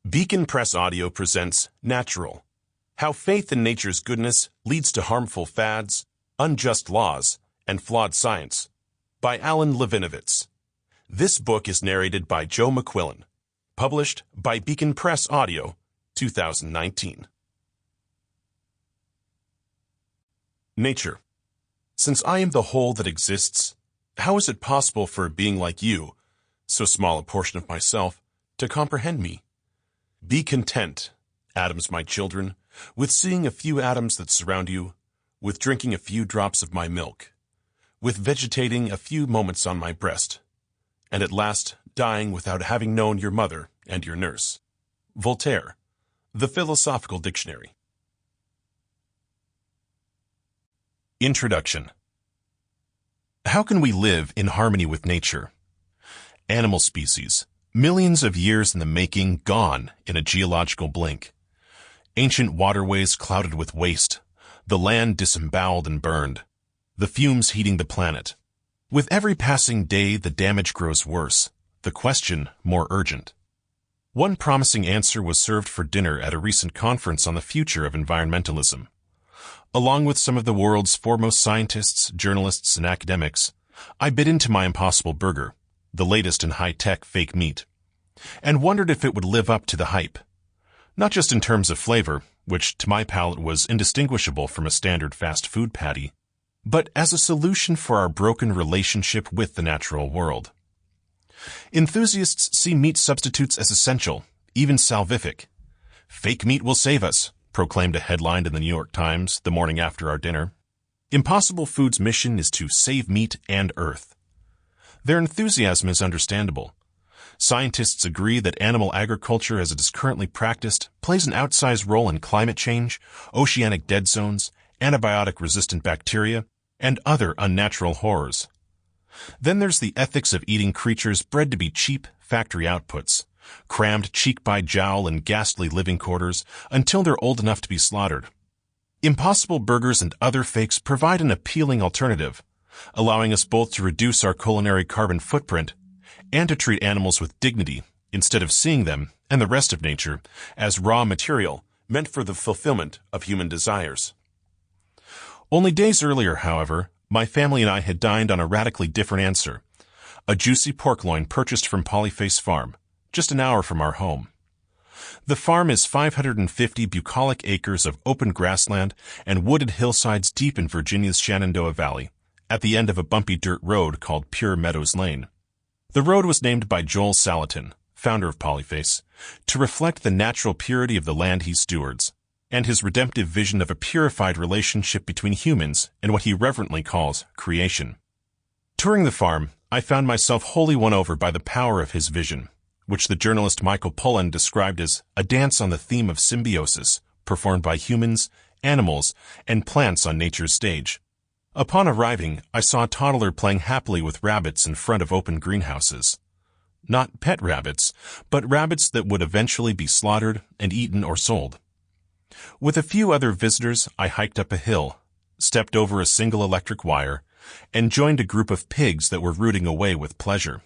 Beacon Press Audio presents Natural: How Faith in Nature's Goodness Leads to Harmful Fads, Unjust Laws, and Flawed Science, by Alan Levinovitz. This book is narrated by Joe Mcquillan, published by Beacon Press Audio, 2019. Nature. Since I am the whole that exists, how is it possible for a being like you, so small a portion of myself, to comprehend me? Be content, atoms my children, with seeing a few atoms that surround you, with drinking a few drops of my milk, with vegetating a few moments on my breast, and at last dying without having known your mother and your nurse. Voltaire, The Philosophical Dictionary. Introduction. How can we live in harmony with nature? Animal species, millions of years in the making, gone in a geological blink. Ancient waterways clouded with waste, the land disemboweled and burned, the fumes heating the planet. With every passing day, the damage grows worse, the question more urgent. One promising answer was served for dinner at a recent conference on the future of environmentalism. Along with some of the world's foremost scientists, journalists, and academics, I bit into my Impossible Burger, the latest in high-tech fake meat, and wondered if it would live up to the hype. Not just in terms of flavor, which to my palate was indistinguishable from a standard fast food patty, but as a solution for our broken relationship with the natural world. Enthusiasts see meat substitutes as essential, even salvific. "Fake meat will save us," proclaimed a headline in the New York Times the morning after our dinner. Impossible Foods' mission is to save meat and Earth. Their enthusiasm is understandable. Scientists agree that animal agriculture as it is currently practiced plays an outsized role in climate change, oceanic dead zones, antibiotic-resistant bacteria, and other unnatural horrors. Then there's the ethics of eating creatures bred to be cheap factory outputs, crammed cheek by jowl in ghastly living quarters until they're old enough to be slaughtered. Impossible Burgers and other fakes provide an appealing alternative, allowing us both to reduce our culinary carbon footprint and to treat animals with dignity instead of seeing them and the rest of nature as raw material meant for the fulfillment of human desires. Only days earlier, however, my family and I had dined on a radically different answer: a juicy pork loin purchased from Polyface Farm, just an hour from our home. The farm is 550 bucolic acres of open grassland and wooded hillsides deep in Virginia's Shenandoah Valley, at the end of a bumpy dirt road called Pure Meadows Lane. The road was named by Joel Salatin, founder of Polyface, to reflect the natural purity of the land he stewards, and his redemptive vision of a purified relationship between humans and what he reverently calls creation. Touring the farm, I found myself wholly won over by the power of his vision, which the journalist Mcquillan described as a dance on the theme of symbiosis, performed by humans, animals, and plants on nature's stage. Upon arriving, I saw a toddler playing happily with rabbits in front of open greenhouses. Not pet rabbits, but rabbits that would eventually be slaughtered and eaten or sold. With a few other visitors, I hiked up a hill, stepped over a single electric wire, and joined a group of pigs that were rooting away with pleasure.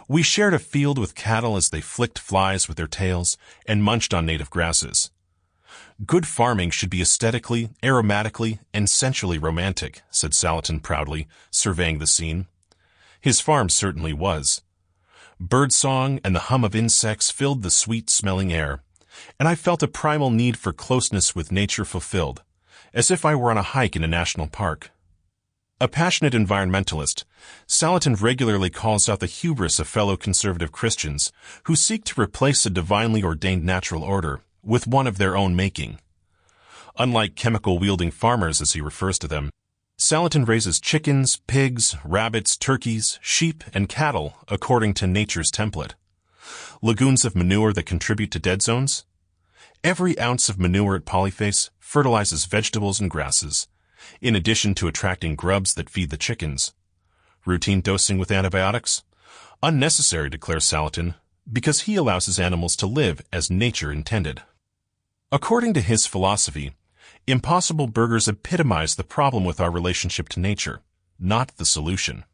We shared a field with cattle as they flicked flies with their tails and munched on native grasses. "Good farming should be aesthetically, aromatically, and sensually romantic," said Salatin proudly, surveying the scene. His farm certainly was. Birdsong and the hum of insects filled the sweet-smelling air, and I felt a primal need for closeness with nature fulfilled, as if I were on a hike in a national park. A passionate environmentalist, Salatin regularly calls out the hubris of fellow conservative Christians who seek to replace a divinely ordained natural order with one of their own making. Unlike chemical-wielding farmers, as he refers to them, Salatin raises chickens, pigs, rabbits, turkeys, sheep, and cattle according to nature's template. Lagoons of manure that contribute to dead zones? Every ounce of manure at Polyface fertilizes vegetables and grasses, in addition to attracting grubs that feed the chickens. Routine dosing with antibiotics? Unnecessary, declares Salatin, because he allows his animals to live as nature intended. According to his philosophy, Impossible Burgers epitomize the problem with our relationship to nature, not the solution.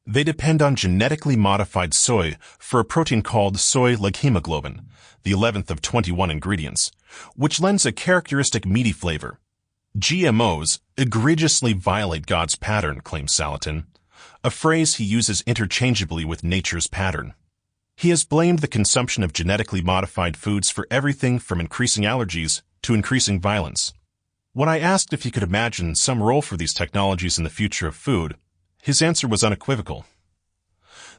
They depend on genetically modified soy for a protein called soy leghemoglobin, the 11th of 21 ingredients, which lends a characteristic meaty flavor. GMOs egregiously violate God's pattern, claims Salatin, a phrase he uses interchangeably with nature's pattern. He has blamed the consumption of genetically modified foods for everything from increasing allergies to increasing violence. When I asked if he could imagine some role for these technologies in the future of food, his answer was unequivocal.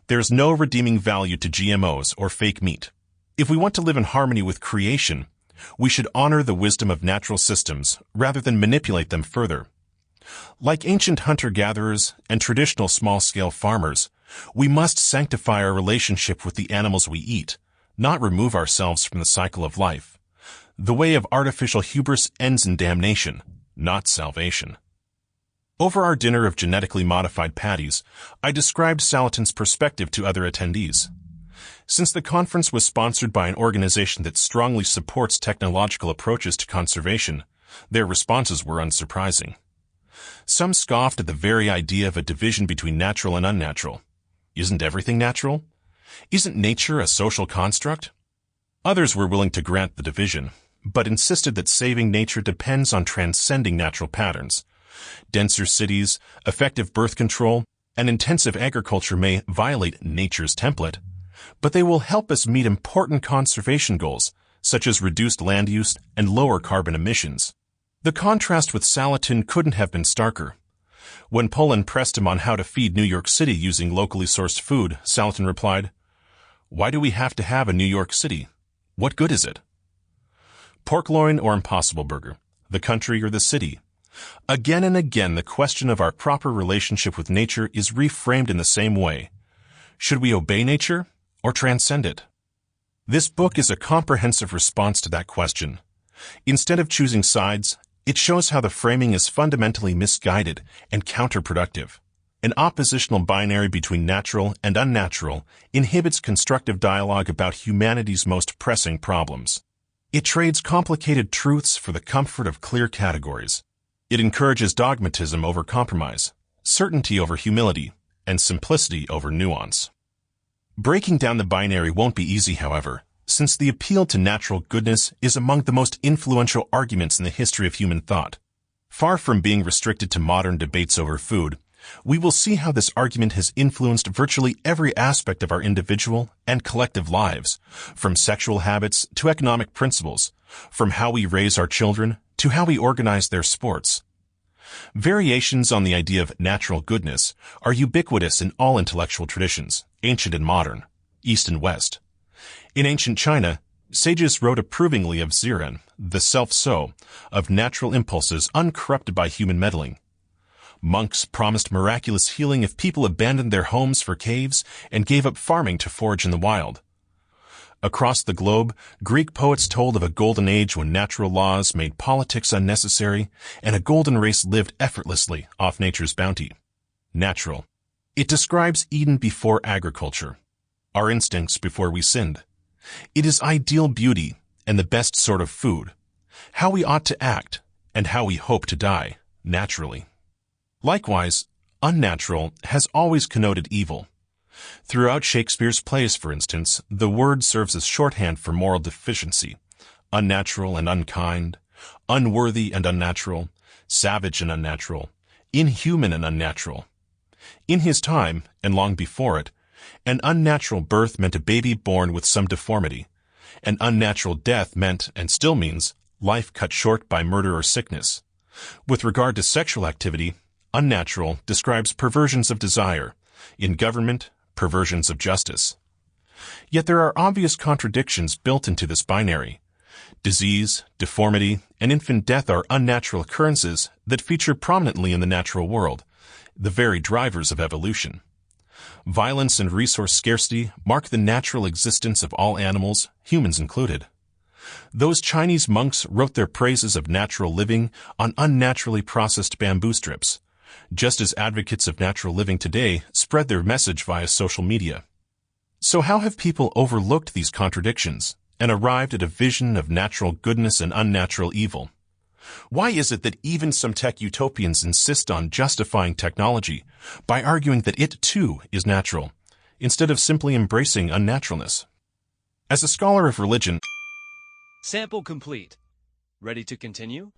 There's no redeeming value to GMOs or fake meat. If we want to live in harmony with creation, we should honor the wisdom of natural systems rather than manipulate them further. Like ancient hunter-gatherers and traditional small-scale farmers, we must sanctify our relationship with the animals we eat, not remove ourselves from the cycle of life. The way of artificial hubris ends in damnation, not salvation. Over our dinner of genetically modified patties, I described Salatin's perspective to other attendees. Since the conference was sponsored by an organization that strongly supports technological approaches to conservation, their responses were unsurprising. Some scoffed at the very idea of a division between natural and unnatural. Isn't everything natural? Isn't nature a social construct? Others were willing to grant the division, but insisted that saving nature depends on transcending natural patterns. Denser cities, effective birth control, and intensive agriculture may violate nature's template, but they will help us meet important conservation goals, such as reduced land use and lower carbon emissions. The contrast with Salatin couldn't have been starker. When Poland pressed him on how to feed New York City using locally sourced food, Salatin replied, "Why do we have to have a New York City? What good is it?" Pork loin or Impossible Burger, the country or the city. Again and again, the question of our proper relationship with nature is reframed in the same way. Should we obey nature or transcend it? This book is a comprehensive response to that question. Instead of choosing sides, it shows how the framing is fundamentally misguided and counterproductive. An oppositional binary between natural and unnatural inhibits constructive dialogue about humanity's most pressing problems. It trades complicated truths for the comfort of clear categories. It encourages dogmatism over compromise, certainty over humility, and simplicity over nuance. Breaking down the binary won't be easy, however, since the appeal to natural goodness is among the most influential arguments in the history of human thought. Far from being restricted to modern debates over food, we will see how this argument has influenced virtually every aspect of our individual and collective lives, from sexual habits to economic principles, from how we raise our children to how we organize their sports. Variations on the idea of natural goodness are ubiquitous in all intellectual traditions, ancient and modern, East and West. In ancient China, sages wrote approvingly of Ziren, the self-so, of natural impulses uncorrupted by human meddling. Monks promised miraculous healing if people abandoned their homes for caves and gave up farming to forage in the wild. Across the globe, Greek poets told of a golden age when natural laws made politics unnecessary and a golden race lived effortlessly off nature's bounty. Natural. It describes Eden before agriculture, our instincts before we sinned. It is ideal beauty and the best sort of food, how we ought to act and how we hope to die, naturally. Likewise, unnatural has always connoted evil. Throughout Shakespeare's plays, for instance, the word serves as shorthand for moral deficiency, unnatural and unkind, unworthy and unnatural, savage and unnatural, inhuman and unnatural. In his time, and long before it, an unnatural birth meant a baby born with some deformity. An unnatural death meant, and still means, life cut short by murder or sickness. With regard to sexual activity, unnatural describes perversions of desire. In government, perversions of justice. Yet there are obvious contradictions built into this binary. Disease, deformity, and infant death are unnatural occurrences that feature prominently in the natural world, the very drivers of evolution. Violence and resource scarcity mark the natural existence of all animals, humans included. Those Chinese monks wrote their praises of natural living on unnaturally processed bamboo strips, just as advocates of natural living today spread their message via social media. So how have people overlooked these contradictions and arrived at a vision of natural goodness and unnatural evil? Why is it that even some tech utopians insist on justifying technology by arguing that it too is natural, instead of simply embracing unnaturalness? As a scholar of religion, Sample complete. Ready to continue?